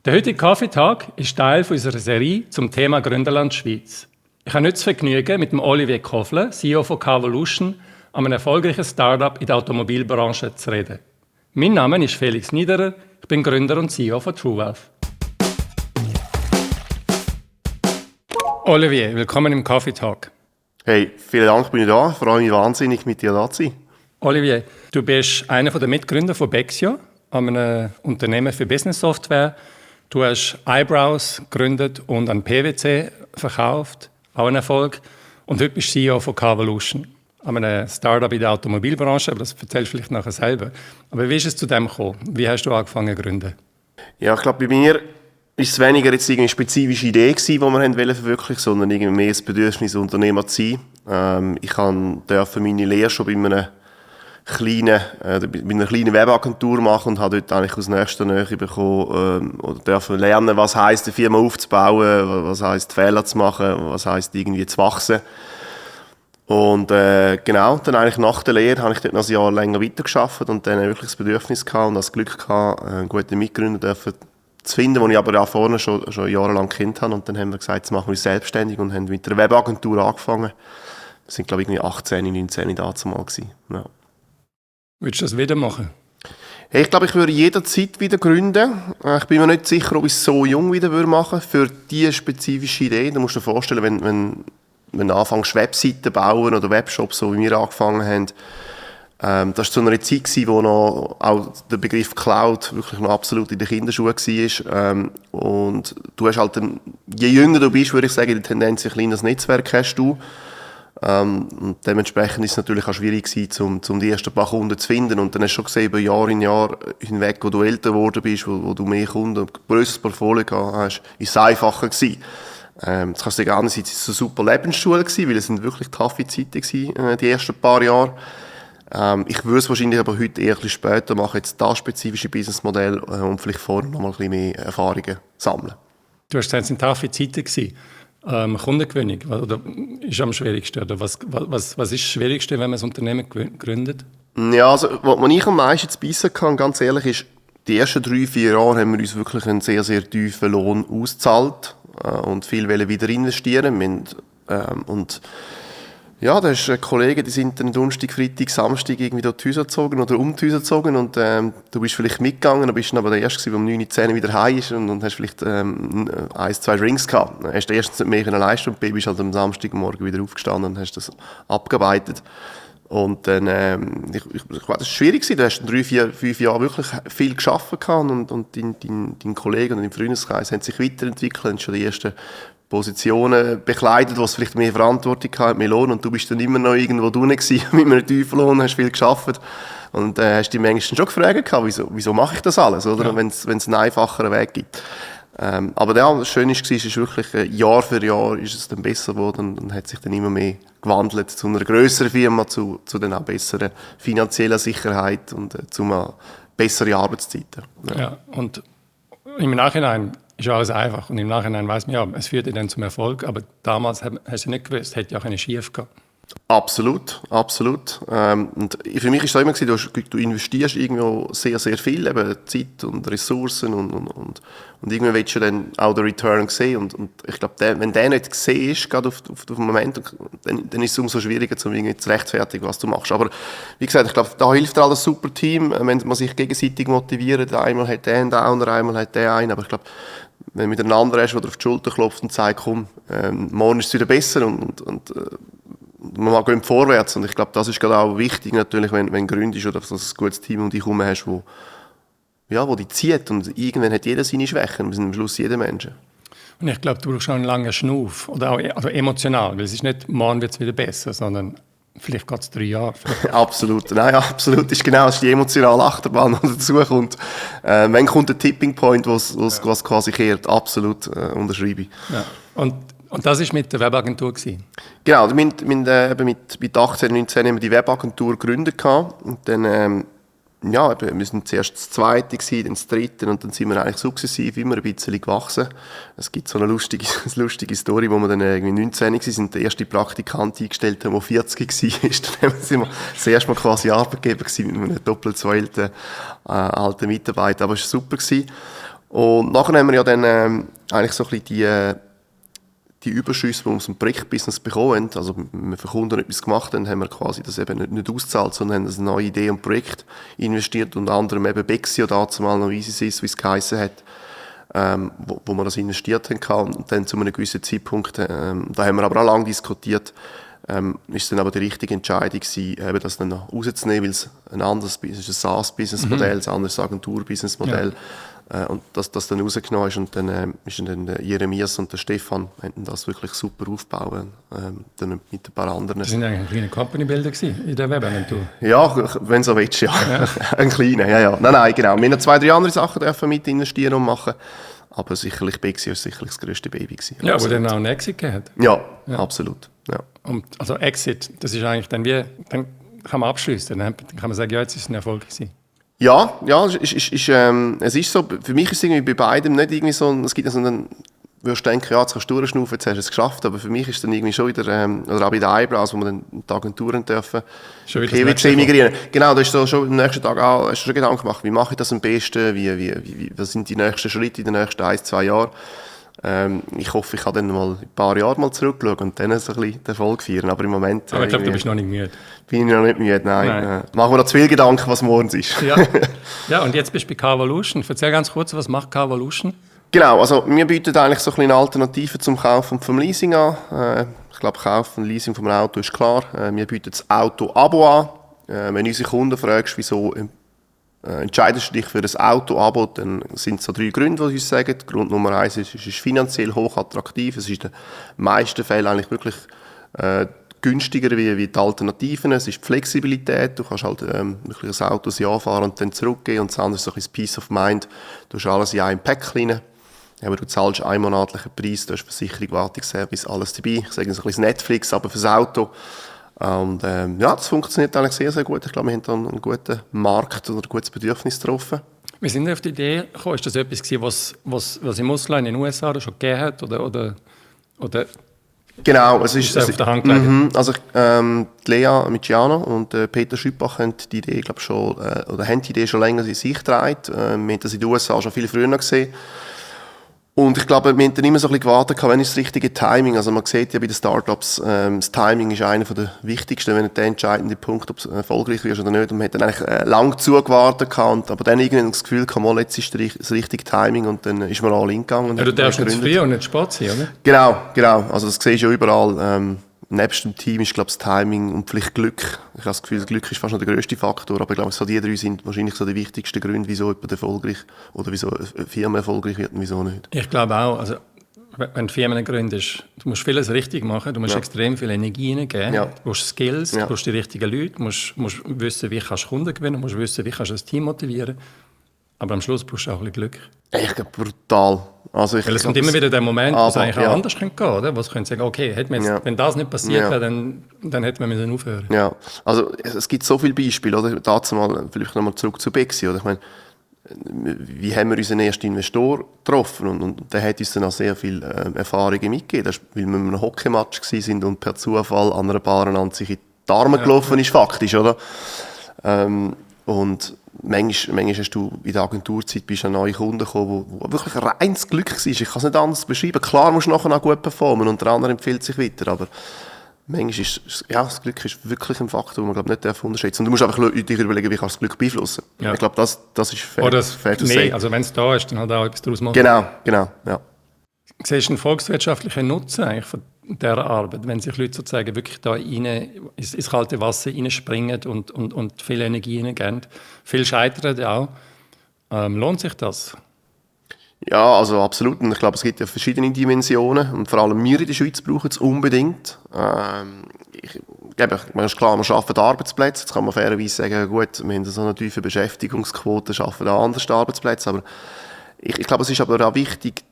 Der heutige Kaffeetag ist Teil unserer Serie zum Thema Gründerland Schweiz. Ich habe heute das Vergnügen, mit dem Olivier Kofler, CEO von Carvolution, einem erfolgreichen Start-up in der Automobilbranche zu reden. Mein Name ist Felix Niederer, ich bin Gründer und CEO von TrueWealth. Olivier, willkommen im Kaffeetag. Hey, vielen Dank, bin ich da. Ich freue mich wahnsinnig, mit dir da zu sein. Olivier, du bist einer der Mitgründer von Bexio, einem Unternehmen für Business Software. Du hast Eyebrows gegründet und an PwC verkauft, auch ein Erfolg. Und heute bist du CEO von Carvolution, einem Startup in der Automobilbranche, aber das erzählst du vielleicht nachher selber. Aber wie ist es zu dem gekommen? Wie hast du angefangen zu gründen? Ja, ich glaube, bei mir war es weniger jetzt eine spezifische Idee gewesen, die wir verwirklichen wollten, sondern irgendwie mehr das Bedürfnis, Unternehmer zu sein. Ich durfte meine Lehre schon bei einer kleinen Webagentur machen und habe dort eigentlich aus nächster Nähe bekommen, oder dürfen lernen, was heisst, eine Firma aufzubauen, was heisst, Fehler zu machen, was heisst, irgendwie zu wachsen. Und genau, dann eigentlich nach der Lehre habe ich dort noch ein Jahr länger weitergearbeitet und dann wirklich das Bedürfnis gehabt und das Glück gehabt, einen guten Mitgründer zu finden, den ich aber auch vorne schon jahrelang kennt habe. Und dann haben wir gesagt, jetzt machen wir uns selbstständig und haben mit einer Webagentur angefangen. Das sind, glaube ich, 18, 19 damals gewesen. Ja. Würdest du das wieder machen? Hey, ich glaube, ich würde jederzeit wieder gründen. Ich bin mir nicht sicher, ob ich es so jung wieder machen würde für diese spezifische Idee. Du musst dir vorstellen, wenn du anfängst, Webseiten bauen oder Webshops, so wie wir angefangen haben, das war zu einer Zeit, wo noch auch der Begriff Cloud wirklich noch absolut in den Kinderschuhen war. Und du hast halt je jünger du bist, würde ich sagen, die Tendenz, ein kleines Netzwerk hast du. Und dementsprechend ist es natürlich auch schwierig gewesen, um die ersten paar Kunden zu finden. Und dann hast du schon gesehen, über Jahr in Jahr hinweg, wo du älter geworden bist, wo du mehr Kunden, ein grösseres Portfolio gehabt hast, ist es einfacher gewesen. Jetzt kannst du sagen, einerseits ist es eine super Lebensschule gewesen, weil es sind wirklich taffe Zeiten gewesen, die ersten paar Jahre. Ich würde es wahrscheinlich aber heute eher ein bisschen später machen, jetzt das spezifische Businessmodell, und vielleicht vorher noch mal ein bisschen mehr Erfahrungen sammeln. Du hast gesagt, es sind taffe Zeiten gewesen. Kundengewinnung, oder ist am schwierigsten? Oder was ist das Schwierigste, wenn man ein Unternehmen gründet? Ja, also, was ich am meisten zu beißen kann, ganz ehrlich, ist, die ersten 3-4 Jahre haben wir uns wirklich einen sehr, sehr tiefen Lohn ausgezahlt und viel wieder investieren. Und ja, da ist Kollegen, die sind dann Donnerstag, Freitag, Samstag irgendwie durch die Häuser gezogen oder um die Häuser gezogen und du bist vielleicht mitgegangen, dann bist du aber der Erste, der um 9, 10 wieder heim ist und hast vielleicht 1-2 Drinks gehabt. Dann hast du erstens nicht mehr leisten und bist halt am Samstagmorgen wieder aufgestanden und hast das abgearbeitet. Und dann, das war schwierig gewesen, du hast 3-4-5 Jahre wirklich viel gearbeitet und dein Kollege und dein Freundeskreis haben sich weiterentwickelt, haben schon die ersten Positionen bekleidet, wo es vielleicht mehr Verantwortung hat, mehr Lohn, und du bist dann immer noch irgendwo drin gewesen, mit einem tiefen Lohn, hast viel gearbeitet und hast die manchmal schon gefragt, wieso mache ich das alles, oder? Ja. Wenn es einen einfacheren Weg gibt. Aber ja, das Schöne war, ist wirklich, Jahr für Jahr ist es dann besser geworden und hat sich dann immer mehr gewandelt zu einer grösseren Firma, zu dann auch besseren finanzieller Sicherheit und zu besseren Arbeitszeiten. Ja, und im Nachhinein ist alles einfach und im Nachhinein weiss man, ja, es führt dann zum Erfolg, aber damals hast du nicht gewusst, hätte ja auch eine schief gehabt. Absolut. Und für mich war es immer, du investierst irgendwo sehr, sehr viel, eben Zeit und Ressourcen und irgendwann willst du dann auch den Return sehen und ich glaube, wenn der nicht gesehen ist, gerade auf den Moment, dann ist es umso schwieriger, um irgendwie zu rechtfertigen, was du machst. Aber wie gesagt, ich glaube, da hilft dir auch das super Team, wenn man sich gegenseitig motiviert. Einmal hat der einen Down, einmal hat der einen, aber ich glaube, wenn du miteinander hast, der dir auf die Schulter klopft und sagt, komm, morgen ist es wieder besser und man geht vorwärts. Und ich glaube, das ist gerade auch wichtig, natürlich, wenn du gründest oder dass du ein gutes Team um dich herum hast, wo dich zieht. Und irgendwann hat jeder seine Schwächen. Wir sind am Schluss jeder Mensch. Und ich glaube, du brauchst schon einen langen Schnuff. Oder auch also emotional. Weil es ist nicht, morgen wird es wieder besser, sondern vielleicht geht es 3 Jahre. Absolut. Nein, absolut. Das ist die emotionale Achterbahn, die dazu kommt. Wann kommt der Tipping Point, was quasi kehrt? Absolut unterschreibe ich. Ja. Und das war mit der Webagentur gewesen? Genau, mit 18, 19 haben wir die Webagentur gegründet. Und dann, wir sind zuerst das Zweite gewesen, dann das Dritte und dann sind wir eigentlich sukzessiv immer ein bisschen gewachsen. Es gibt so eine lustige Story, wo wir dann irgendwie 19 waren, der erste Praktikant eingestellt haben, der 40 war. Dann sind wir das erste Mal quasi Arbeitgeber gewesen mit einem doppelt so alten Mitarbeiter. Aber es war super gewesen. Und nachher haben wir ja dann eigentlich so ein bisschen die Überschüsse, die wir aus dem Projektbusiness bekommen haben, also wir für Kunden etwas gemacht haben, haben wir quasi das eben nicht ausgezahlt, sondern haben eine neue Idee und Projekt investiert, unter anderem eben Bexio, dazu mal noch EasySys, wie es geheissen hat, wo wir das investiert haben. Und dann zu einem gewissen Zeitpunkt, da haben wir aber auch lange diskutiert, ist es dann aber die richtige Entscheidung gewesen, eben das dann noch rauszunehmen, weil es ein anderes Business, ein SaaS-Business-Modell, ein anderes Agentur-Business-Modell, und dass das dann rausgenommen ist und dann ist dann der Jeremias und der Stefan haben das wirklich super aufgebaut, dann mit ein paar anderen. Das sind eigentlich ein kleiner Company-Builder in der Webagentur. Ja, wenn du so willst, ja. Ein kleiner, ja. Nein, genau. Wir haben 2, 3 andere Sachen dürfen mit investieren und machen, aber sicherlich Bexio war sicherlich das grösste Baby gewesen. Ja, aber dann auch einen Exit gehabt. Ja, absolut. Ja. Und also Exit, das ist eigentlich dann wie, dann kann man abschließen, dann kann man sagen, ja, jetzt ist es ein Erfolg gewesen. Ja, es ist so, für mich ist es irgendwie bei beidem nicht irgendwie so, es gibt ja so einen, würdest du denken, ja, jetzt kannst du durchschnaufen, jetzt hast du es geschafft, aber für mich ist es dann irgendwie schon wieder, oder auch bei den Eyebrows, wo wir dann die Agenturen dürfen, PwC migrieren. Genau, da ist so schon am nächsten Tag auch, hast du schon Gedanken gemacht, wie mache ich das am besten, was sind die nächsten Schritte in den nächsten 1, 2 Jahren. Ich hoffe, ich kann dann mal ein paar Jahre mal zurückschauen und dann so ein bisschen den Erfolg feiern. Aber im Moment... Aber ich glaube, du bist noch nicht müde. Bin ich noch nicht müde, nein. Machen wir noch zu viel Gedanken, was morgens ist. Ja, und jetzt bist du bei Carvolution. Erzähl ganz kurz, was macht Carvolution? Genau, also wir bieten eigentlich so ein bisschen Alternativen zum Kauf und vom Leasing an. Ich glaube, Kauf und Leasing vom Auto ist klar. Wir bieten das Auto-Abo an. Wenn du unsere Kunden fragst, wieso entscheidest du dich für ein Auto-Abo, dann sind es so 3 Gründe, die uns sagen. Grund Nummer 1 ist, es ist finanziell hoch attraktiv. Es ist in den meisten Fällen eigentlich wirklich günstiger wie die Alternativen. Es ist die Flexibilität. Du kannst halt wirklich ein Auto ein Jahr fahren und dann zurückgehen. Und das andere ist so ein bisschen Peace of Mind. Du hast alles in einem Päckchen rein. Aber du zahlst einen monatlichen Preis, du hast Versicherung, Wartungsservice, alles dabei. Ich sage so ein bisschen Netflix, aber fürs Auto. Und ja, das funktioniert eigentlich sehr, sehr gut. Ich glaube, wir haben da einen guten Markt oder ein gutes Bedürfnis getroffen. Wir sind auf die Idee gekommen, ist das etwas gewesen, was im Ausland, in den USA schon gegeben hat? Oder genau, es ist auf der Hand gelegt? Also Lea Miciano und Peter Schüppach haben die Idee, glaube schon, oder haben die Idee schon länger in sich getragen. Wir haben das in den USA schon viel früher gesehen. Und ich glaube, wir haben dann immer so ein bisschen gewartet, wenn ist das richtige Timing. Also man sieht ja bei den Startups, das Timing ist einer der wichtigsten, wenn der entscheidende Punkt, ob es erfolgreich wird oder nicht. Und man hat dann eigentlich lang zugewartet, aber dann irgendwie das Gefühl, jetzt ist das richtige Timing und dann ist man all in gegangen. Ja, du darfst nicht zu früh und nicht zu spät sein, oder? Genau. Also das siehst du ja überall. Nebst dem Team ist, glaube ich, das Timing und vielleicht Glück. Ich habe das Gefühl, das Glück ist fast noch der grösste Faktor, aber ich glaube, so die 3 sind wahrscheinlich so die wichtigsten Gründe, wieso jemand erfolgreich oder wieso eine Firma erfolgreich wird und wieso nicht. Ich glaube auch, also wenn du Firmen gründest, du musst vieles richtig machen, du musst extrem viel Energie hineingeben, du brauchst Skills, du brauchst die richtigen Leute, du musst wissen, wie kannst du Kunden gewinnen, du musst wissen, wie kannst du das Team motivieren. Aber am Schluss brauchst du auch ein bisschen Glück. Ich glaube, brutal. Also weil es kommt immer wieder der Moment, wo es eigentlich auch anders gehen könnte, oder? Wo es könnte sagen, okay, wenn das nicht passiert wäre, dann hätten wir müssen aufhören. Ja, also es gibt so viele Beispiele, oder? Dazu mal, vielleicht nochmal zurück zu Bexio, oder? Ich meine, wie haben wir unseren ersten Investor getroffen? Und der hat uns dann auch sehr viel Erfahrungen mitgegeben. Das ist, weil wir in einem Hockeymatch waren und per Zufall an einer Bar an sich in die Arme gelaufen ist, faktisch, oder? Und manchmal hast du in der Agenturzeit bist an neue Kunden gekommen, wo wirklich reines Glück war. Ich kann es nicht anders beschreiben. Klar musst du nachher auch gut performen und der andere empfiehlt sich weiter, aber manchmal ist das Glück ist wirklich ein Faktor, den man nicht unterschätzen darf. Und du musst einfach dich überlegen, wie kannst du das Glück beeinflussen. Ja. Ich glaube, das ist fair zu sagen. Also wenn es da ist, dann halt auch etwas daraus machen. Genau, ja. Siehst du einen volkswirtschaftlichen Nutzen eigentlich von dieser Arbeit, wenn sich Leute sozusagen wirklich da ins kalte Wasser reinspringen und viel Energie reingeben? Viel scheitern auch. Lohnt sich das? Ja, also absolut. Und ich glaube, es gibt ja verschiedene Dimensionen. Und vor allem wir in der Schweiz brauchen es unbedingt. Ich ist klar, wir schaffen Arbeitsplätze. Jetzt kann man fairerweise sagen, gut, wir haben so eine tiefe Beschäftigungsquote, schaffen da anders Arbeitsplätze. Aber ich glaube, es ist aber auch wichtig,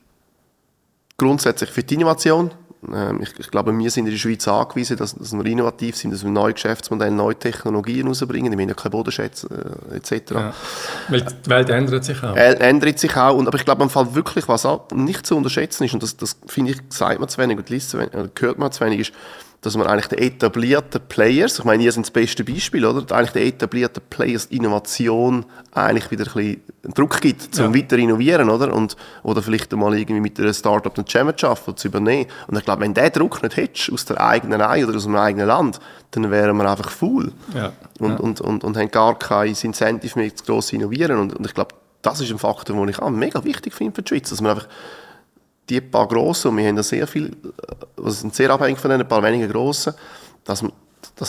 grundsätzlich für die Innovation. Ich glaube, wir sind in der Schweiz angewiesen, dass wir innovativ sind, dass wir neue Geschäftsmodelle, neue Technologien rausbringen. Wir haben ja keine Bodenschätze etc. Ja. Weil die Welt ändert sich auch. Ändert sich auch. Aber ich glaube, im Fall wirklich, was auch nicht zu unterschätzen ist, und das finde ich, sagt man zu wenig und liest zu wenig, hört man zu wenig, ist, dass man eigentlich den etablierten Players, ich meine, ihr sind das beste Beispiel, oder? Eigentlich den etablierten Players Innovation eigentlich wieder ein bisschen Druck gibt, zum weiter innovieren, oder? Oder vielleicht mal irgendwie mit einer Startup einen Jam zu arbeiten, zu übernehmen. Und ich glaube, wenn der Druck nicht hättest, aus der eigenen Reihe oder aus dem eigenen Land, dann wären wir einfach faul. Ja. Und haben gar kein Incentive mehr, zu gross innovieren. Und ich glaube, das ist ein Faktor, den ich auch mega wichtig finde für die Schweiz, dass man einfach die paar Grossen, und wir haben da sehr viel, sind sehr abhängig von den paar wenigen Grossen, dass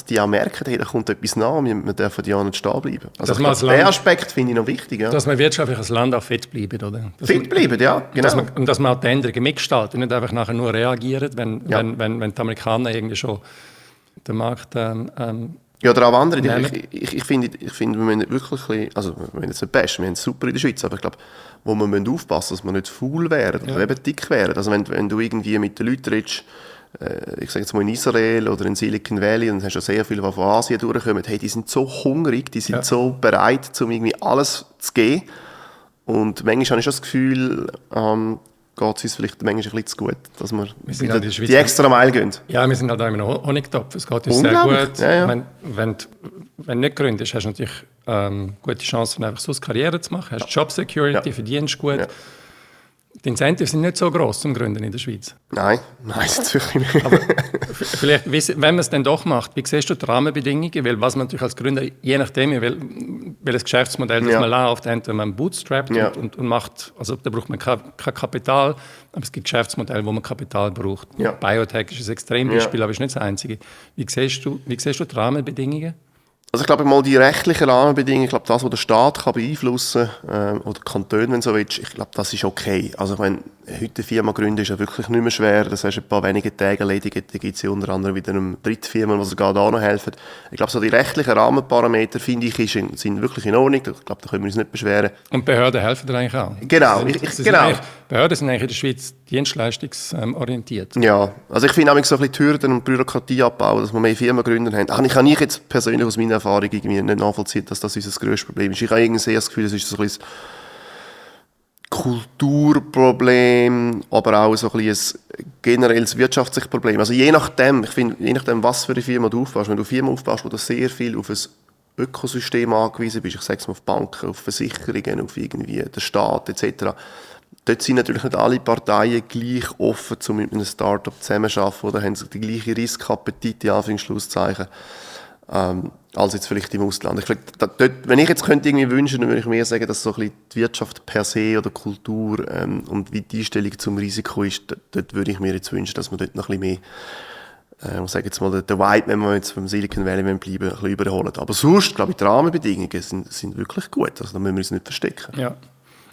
die auch merken, hey, da kommt etwas nach, wir dürfen ja nicht stehen bleiben. Also den Aspekt finde ich noch wichtig. Ja. Dass man wirtschaftlich als Land auch fit bleibt, oder? Fit bleiben, ja, genau. Dass man auch die Änderungen mitgestaltet und nicht einfach nachher nur reagiert, wenn die Amerikaner irgendwie schon den Markt ja, oder auch andere. Ich finde, wir müssen wirklich, also wir müssen jetzt nicht bashen, wir haben es super in der Schweiz, aber ich glaube, wo wir müssen aufpassen, dass wir nicht faul werden oder eben dick werden. Also wenn du irgendwie mit den Leuten redest, ich sage jetzt mal in Israel oder in Silicon Valley, dann hast du sehr viele, die von Asien durchkommen, hey, die sind so hungrig, die sind so bereit, um irgendwie alles zu geben. Und manchmal habe ich schon das Gefühl, geht es uns vielleicht manchmal ein bisschen zu gut, dass wir halt die extra Meile gehen. Ja, wir sind halt auch in einem Honigtopf. Es geht uns sehr gut. Ja, ja. Wenn du nicht gründest, hast du natürlich gute Chancen, einfach so Karriere zu machen. Hast Job Security, verdienst gut. Ja. Die Incentives sind nicht so gross zum Gründen in der Schweiz. Nein, sind wirklich nicht. Aber vielleicht, wenn man es dann doch macht, wie siehst du die Rahmenbedingungen? Weil was man natürlich als Gründer, je nachdem, welches Geschäftsmodell das man läuft, entweder man bootstrapt und macht, also da braucht man kein Kapital, aber es gibt Geschäftsmodelle, wo man Kapital braucht. Ja. Biotech ist ein Extrembeispiel, aber ist nicht das einzige. Wie siehst du die Rahmenbedingungen? Also ich glaube mal die rechtlichen Rahmenbedingungen, ich glaube das, was der Staat kann beeinflussen oder Kantone, wenn so willst, ich glaube das ist okay. Also ich meine, heute eine Firma gründen ist ja wirklich nicht mehr schwer, das hast du ein paar wenige Tage erledigt, da gibt es ja unter anderem wieder eine Drittfirma, die sogar da noch helfen. Ich glaube so die rechtlichen Rahmenparameter, finde ich, sind wirklich in Ordnung, ich glaube da können wir uns nicht beschweren. Und Behörden helfen dir eigentlich auch? Genau. Behörden sind eigentlich in der Schweiz dienstleistungsorientiert. Ja, also ich finde auch so ein bisschen die Hürden und Bürokratie abbauen, dass wir mehr Firmen gründen haben. Ich kann jetzt persönlich aus meiner Erfahrung irgendwie nicht nachvollziehen, dass das unser grösstes Problem ist. Ich habe irgendwie das Gefühl, es ist so ein bisschen Kulturproblem, aber auch so ein bisschen ein generelles wirtschaftliches Problem. Also je nachdem, was für eine Firma du aufbaust, wenn du eine Firma aufbaust, wo du sehr viel auf ein Ökosystem angewiesen bist, ich sage es mal auf Banken, auf Versicherungen, auf irgendwie den Staat etc., dort sind natürlich nicht alle Parteien gleich offen, um mit einem Start-up zusammenzuarbeiten, oder haben sie die gleiche Riskappetit, in Anführungszeichen, als jetzt vielleicht im Ausland. Wenn ich jetzt könnte irgendwie wünschen, dann würde ich mir sagen, dass so ein bisschen die Wirtschaft per se oder Kultur und wie die Einstellung zum Risiko ist, dort würde ich mir jetzt wünschen, dass man dort noch ein bisschen mehr, ich sage jetzt mal, der Vibe, wenn wir jetzt vom Silicon Valley bleiben, ein bisschen überholen. Aber sonst, glaube ich, die Rahmenbedingungen sind wirklich gut. Also da müssen wir uns nicht verstecken. Ja.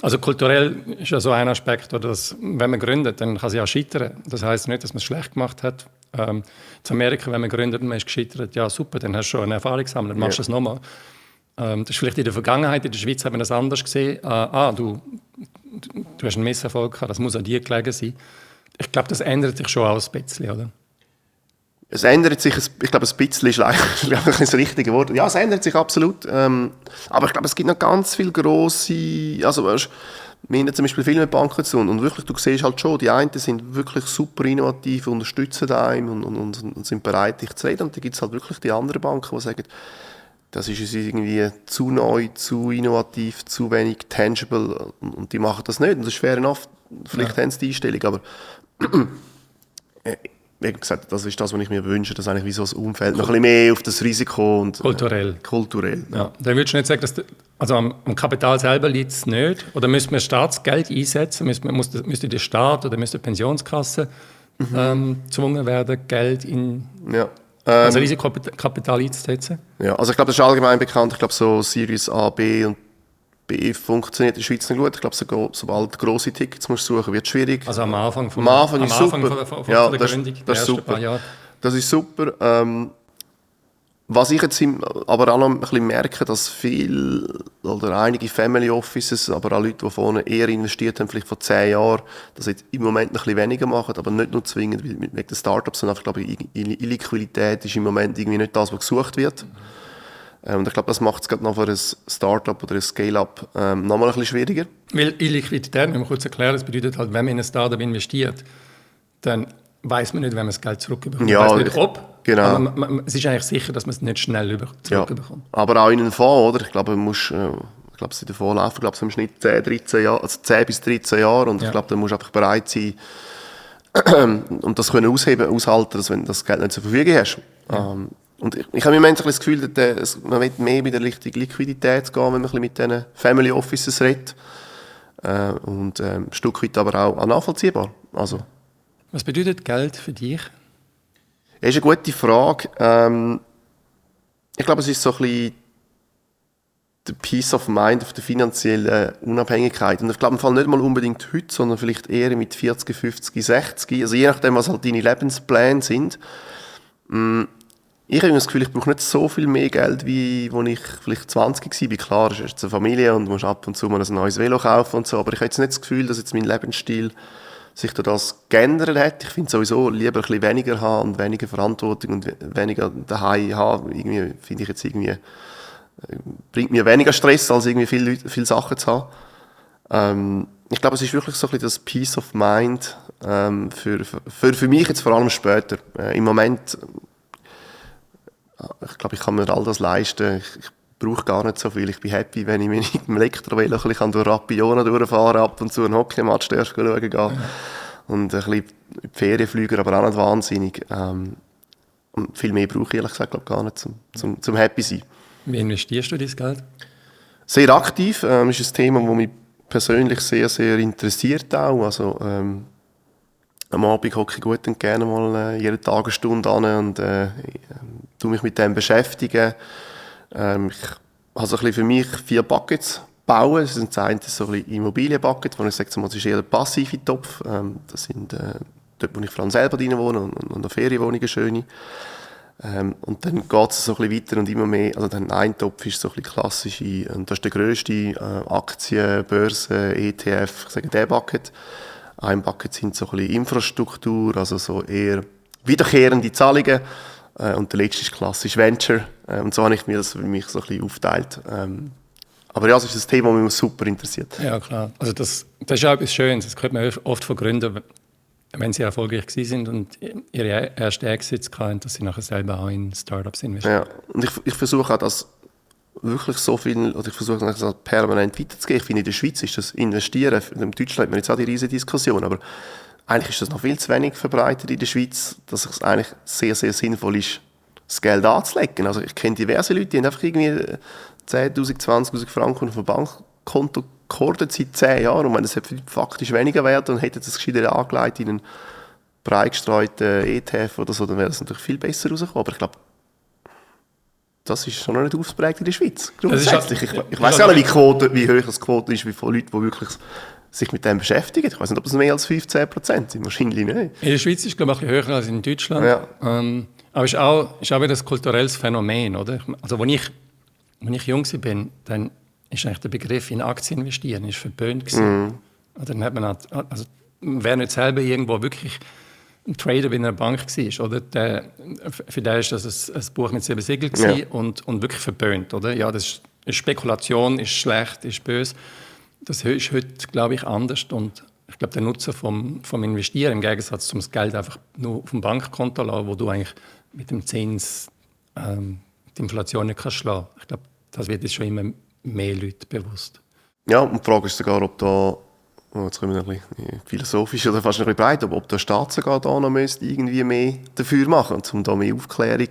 Also kulturell ist ja so ein Aspekt, oder dass, wenn man gründet, dann kann es ja auch scheitern. Das heisst nicht, dass man es schlecht gemacht hat. In Amerika, wenn man gründet und man ist gescheitert, ja super, dann hast du schon eine Erfahrung gesammelt, machst du es nochmal. Das ist vielleicht in der Vergangenheit, in der Schweiz hat man das anders gesehen. Du hast einen Misserfolg gehabt, das muss an dir gelegen sein. Ich glaube, das ändert sich schon auch ein bisschen, oder? Es ändert sich, ich glaube, ein bisschen ist eigentlich das richtige Wort. Ja, es ändert sich absolut. Aber ich glaube, es gibt noch ganz viele grosse, also weißt, wir haben zum Beispiel viel mit Banken zu tun und wirklich, du siehst halt schon, die einen sind wirklich super innovativ, unterstützen einen und sind bereit, dich zu reden. Und dann gibt es halt wirklich die anderen Banken, die sagen, das ist uns irgendwie zu neu, zu innovativ, zu wenig tangible und die machen das nicht. Und das ist fair enough, vielleicht haben sie die Einstellung, aber wie gesagt, das ist das, was ich mir wünsche, dass eigentlich wie so das Umfeld noch ein bisschen mehr auf das Risiko und kulturell. Ja. Dann würdest du nicht sagen, dass also am Kapital selber liegt es nicht? Oder müsste man Staatsgeld einsetzen? Müsste der Staat oder müsste die Pensionskasse gezwungen werden, Geld in also Risikokapital einzusetzen? Ja, also ich glaube, das ist allgemein bekannt. Ich glaube, so Series A, B und B funktioniert in der Schweiz nicht gut. Ich glaube, sobald grosse Tickets musst du suchen, wird es schwierig. Also am Anfang von der Gründung, das ist super. Das ist super. Was ich jetzt aber auch noch ein bisschen merke, dass viele oder einige Family Offices, aber auch Leute, die vorne eher investiert haben, vielleicht vor 10 Jahren, das jetzt im Moment noch ein bisschen weniger machen, aber nicht nur zwingend wegen den Startups, sondern einfach, glaube ich, Illiquidität ist im Moment irgendwie nicht das, was gesucht wird. Und ich glaube, das macht es gerade noch für ein Startup oder ein Scale-Up noch mal ein bisschen schwieriger. Weil Illiquidität, wenn man kurz erklären, das bedeutet halt, wenn man in ein Startup investiert, dann weiß man nicht, wenn man das Geld zurückbekommt. Ja, man weiß nicht, ob Genau. Aber es ist eigentlich sicher, dass man es nicht schnell zurückbekommt. Ja. Aber auch in einen Fonds, oder? Ich glaube, es in der Fonds laufen, im Schnitt 10, 13 Jahre, also 10 bis 13 Jahre. Und ich glaube, da musst du einfach bereit sein, und das können aushalten, dass wenn du das Geld nicht zur Verfügung hast. Ja. Und ich habe im Moment das Gefühl, dass man mehr bei der richtigen Liquidität gehen, wenn man ein bisschen mit diesen Family Offices redet. Und ein Stück weit aber auch nachvollziehbar. Also. Was bedeutet Geld für dich? Das ist eine gute Frage. Ich glaube, es ist so ein bisschen der Peace of Mind auf der finanziellen Unabhängigkeit. Und ich glaube im Fall nicht mal unbedingt heute, sondern vielleicht eher mit 40, 50, 60. Also je nachdem, was halt deine Lebenspläne sind. Ich habe das Gefühl, ich brauche nicht so viel mehr Geld, wie als ich vielleicht 20 war. Klar, du hast eine Familie und musst ab und zu mal ein neues Velo kaufen und so. Aber ich habe jetzt nicht das Gefühl, dass jetzt mein Lebensstil sich durch das geändert hat. Ich finde sowieso lieber ein bisschen weniger haben und weniger Verantwortung und weniger daheim haben. Irgendwie finde ich jetzt bringt mir weniger Stress, als irgendwie viele Sachen zu haben. Ich glaube, es ist wirklich so ein bisschen das Peace of Mind für mich jetzt vor allem später. Im Moment, ich glaube, ich kann mir all das leisten. Ich brauche gar nicht so viel. Ich bin happy, wenn ich mit dem Elektrovelo ein bisschen durch Rapiona durchfahren ab und zu einen Hockeymatch schauen gehen. Ja. Und ein bisschen in die Ferien fliegen, aber auch nicht wahnsinnig. Und viel mehr brauche ich ehrlich gesagt gar nicht, zum happy sein. Wie investierst du dein Geld? Sehr aktiv. Ist ein Thema, das mich persönlich sehr, sehr interessiert auch. Also, am Abend hocke ich gut und gerne mal jeden Tag eine Stunde an und tue mich mit dem beschäftigen. Ich habe so ein bisschen für mich 4 Buckets bauen. Das eine ist so ein bisschen Immobilienbucket, wo ich sage, das ist eher der passive Topf. Das sind dort, wo ich vor allem selber drin wohne und eine Ferienwohnung, schöne. Und dann geht es so ein bisschen weiter und immer mehr. Also dann ein Topf ist so ein bisschen klassische, und das ist der grösste, Aktien, Börsen, ETF, ich sage der Bucket. Ein Bucket sind so ein bisschen Infrastruktur, also so eher wiederkehrende Zahlungen. Und der letzte ist klassisch Venture. Und so habe ich mir das für mich so ein bisschen aufgeteilt. Aber ja, es ist ein Thema, das mich super interessiert. Ja, klar. Also das ist auch etwas Schönes. Das hört man oft von Gründern, wenn sie erfolgreich sind und ihre ersten Exits hatten, dass sie nachher selber auch in Startups investieren. Ja, und ich versuche auch das wirklich so viel, oder ich versuche das permanent weiterzugehen. Ich finde, in der Schweiz ist das Investieren, in Deutschland hat man jetzt auch die riesige Diskussion, aber eigentlich ist das noch viel zu wenig verbreitet in der Schweiz, dass es eigentlich sehr, sehr sinnvoll ist, das Geld anzulegen. Also ich kenne diverse Leute, die haben einfach irgendwie 10'000, 20'000 Franken auf dem Bankkonto gehortet seit 10 Jahren. Und wenn das faktisch weniger wäre, dann hätte das gescheiter angelegt in einen breit gestreuten ETF oder so, dann wäre das natürlich viel besser rausgekommen. Aber ich glaube, das ist schon noch nicht ausprägt in der Schweiz. Grundsätzlich. Ich weiss gar nicht, wie hoch das Quote ist, wie von Leuten, die wirklich sich mit dem beschäftigen. Ich weiß nicht, ob es mehr als 15% sind. Wahrscheinlich nicht. In der Schweiz ist es, glaube ich, ein bisschen höher als in Deutschland. Ja. Aber es ist auch wieder ein kulturelles Phänomen. Oder? Also, als ich jung war, dann ist eigentlich der Begriff in Aktien investieren ist verpönt gewesen. Dann hat man also wer nicht selber irgendwo wirklich ein Trader bei einer Bank war, oder? Für den ist das ein Buch mit 7 Siegeln und wirklich verpönt. Oder? Ja, das ist Spekulation, ist schlecht, ist böse. Das ist heute, glaube ich, anders. Und ich glaube, der Nutzen vom Investieren im Gegensatz zum Geld einfach nur auf dem Bankkonto lassen, wo du eigentlich mit dem Zins die Inflation nicht kannst schlagen. Ich glaube, das wird jetzt schon immer mehr Leute bewusst. Ja, und die Frage ist sogar, ob da, jetzt kommen wir ein bisschen philosophisch oder fast ein bisschen breit, ob der Staat sogar da noch irgendwie mehr dafür machen, um da mehr Aufklärung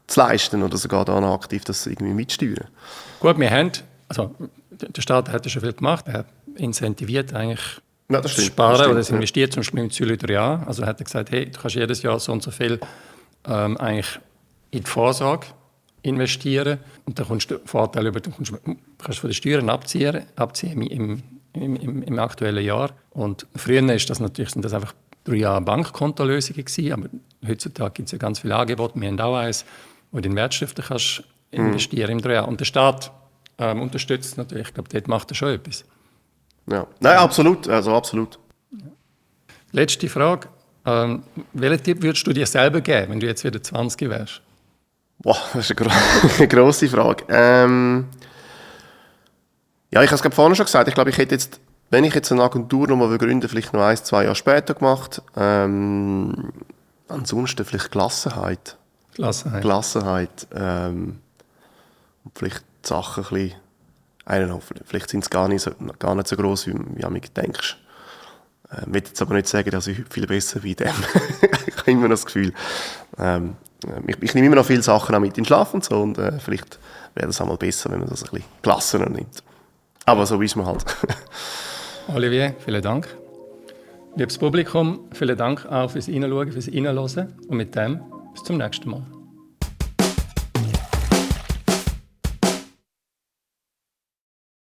zu leisten oder sogar da noch aktiv das irgendwie mitsteuern. Gut, der Staat hat ja schon viel gemacht. Er incentiviert eigentlich das Sparen oder das investiert, zum Beispiel mit Solidariat. Also hat er gesagt, hey, du kannst jedes Jahr so und so viel eigentlich in die Vorsorge investieren und dann kommst du Vorteil über, du kannst von den Steuern abziehen im aktuellen Jahr. Und früher sind das einfach 3 Jahre Bankkontolösungen gewesen, aber heutzutage gibt es ja ganz viele Angebote. Wir haben auch eins, wo du in Wertschriften kannst investieren im 3 Jahr. Und der Staat unterstützt natürlich. Ich glaube, dort macht er schon etwas. Ja, nein, absolut. Also absolut. Letzte Frage. Welchen Tipp würdest du dir selber geben, wenn du jetzt wieder 20 wärst? Boah, das ist eine grosse Frage. Ja, ich habe es vorhin schon gesagt. Ich glaube, ich hätte jetzt, wenn ich jetzt eine Agentur nochmal gründen, vielleicht noch 1-2 Jahre später gemacht. Ansonsten vielleicht Gelassenheit. Gelassenheit. Und vielleicht die Sachen ein bisschen, I don't know, vielleicht sind sie gar nicht so gross, wie du denkst. Ich will jetzt aber nicht sagen, dass ich heute viel besser bin. Ich habe immer noch das Gefühl, ich nehme immer noch viele Sachen auch mit in den Schlaf und so. Und vielleicht wäre es einmal besser, wenn man das ein bisschen gelassener nimmt. Aber so ist man halt. Olivier, vielen Dank. Liebes Publikum, vielen Dank auch fürs Reinschauen, fürs Reinhören. Und mit dem bis zum nächsten Mal.